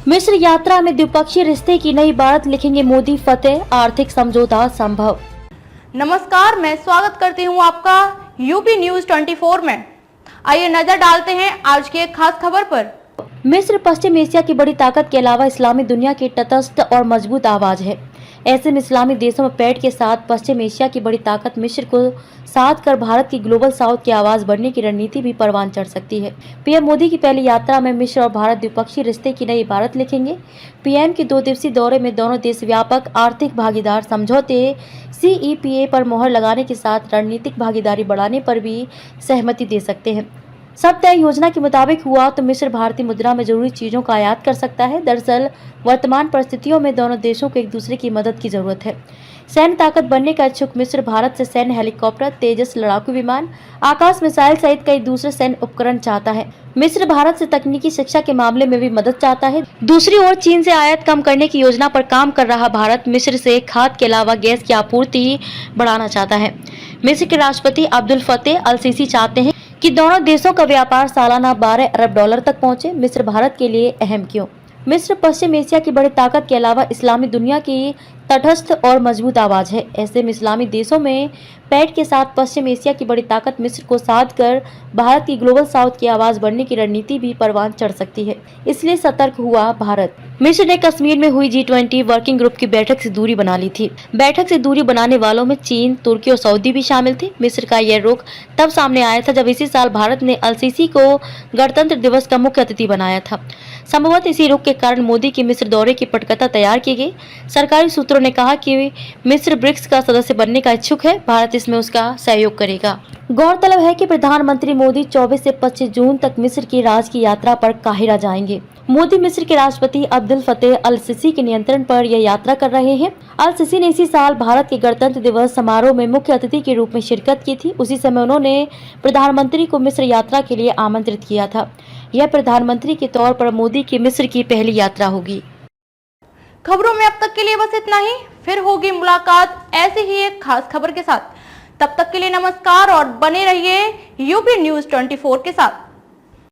मिस्र यात्रा में द्विपक्षीय रिश्ते की नई इबारत लिखेंगे मोदी, फतेह, आर्थिक समझौता संभव। नमस्कार, मैं स्वागत करती हूं आपका यूपी न्यूज 24 में। आइए नजर डालते हैं आज की एक खास खबर पर। मिस्र पश्चिम एशिया की बड़ी ताकत के अलावा इस्लामी दुनिया की तटस्थ और मजबूत आवाज है। ऐसे में इस्लामी देशों में पैठ के साथ पश्चिम एशिया की बड़ी ताकत मिस्र को साथ कर भारत की ग्लोबल साउथ की आवाज बनने की रणनीति भी परवान चढ़ सकती है। पीएम मोदी की पहली यात्रा में मिस्र और भारत द्विपक्षीय रिश्ते की नई इबारत लिखेंगे। पीएम के 2 दिवसीय दौरे में दोनों देश व्यापक आर्थिक भागीदार समझौते CEPA पर मोहर लगाने के साथ रणनीतिक भागीदारी बढ़ाने पर भी सहमति दे सकते हैं। सब तय योजना के मुताबिक हुआ तो मिस्र भारतीय मुद्रा में जरूरी चीजों का आयात कर सकता है। दरअसल वर्तमान परिस्थितियों में दोनों देशों को एक दूसरे की मदद की जरूरत है। सैन्य ताकत बनने का इच्छुक मिस्र भारत से सैन्य हेलीकॉप्टर, तेजस लड़ाकू विमान, आकाश मिसाइल सहित कई दूसरे सैन्य उपकरण चाहता है। मिस्र भारत से तकनीकी शिक्षा के मामले में भी मदद चाहता है। दूसरी ओर चीन से आयात कम करने की योजना पर काम कर रहा भारत मिस्र से खाद के अलावा गैस की आपूर्ति बढ़ाना चाहता है। मिस्र के राष्ट्रपति अब्दुल फतेह अल सीसी चाहते हैं कि दोनों देशों का व्यापार सालाना 12 अरब डॉलर तक पहुंचे। मिस्र भारत के लिए अहम क्यों? मिस्र पश्चिम एशिया की बड़ी ताकत के अलावा इस्लामी दुनिया की तटस्थ और मजबूत आवाज है। ऐसे में इस्लामी देशों में पैठ के साथ पश्चिम एशिया की बड़ी ताकत मिस्र को साध कर भारत की ग्लोबल साउथ की आवाज बनने की रणनीति भी परवान चढ़ सकती है। इसलिए सतर्क हुआ भारत। मिस्र ने कश्मीर में हुई G20 वर्किंग ग्रुप की बैठक से दूरी बना ली थी। बैठक से दूरी बनाने वालों में चीन, तुर्की और सऊदी भी शामिल थे। मिस्र का यह रुख तब सामने आया था जब इसी साल भारत ने अल सीसी को गणतंत्र दिवस का मुख्य अतिथि बनाया था। संभवतः इसी रुख के कारण मोदी के मिस्र दौरे की पटकथा तैयार की गई। सरकारी सूत्रों ने कहा कि मिस्र ब्रिक्स का सदस्य बनने का इच्छुक है। भारत इसमें उसका सहयोग करेगा। गौरतलब है कि प्रधानमंत्री मोदी 24 से 25 जून तक मिस्र की राजकीय यात्रा पर काहिरा जाएंगे। मोदी मिस्र के राष्ट्रपति अब्दुल फतेह अल सीसी के नियंत्रण पर यह यात्रा कर रहे हैं। अल सीसी ने इसी साल भारत के गणतंत्र दिवस समारोह में मुख्य अतिथि के रूप में शिरकत की थी। उसी समय उन्होंने प्रधानमंत्री को मिस्र यात्रा के लिए आमंत्रित किया था। यह प्रधानमंत्री के तौर पर मोदी की मिस्र की पहली यात्रा होगी। खबरों में अब तक के लिए बस इतना ही। फिर होगी मुलाकात ऐसे ही एक खास खबर के साथ। तब तक के लिए नमस्कार और बने रहिए यूपी न्यूज 24 के साथ।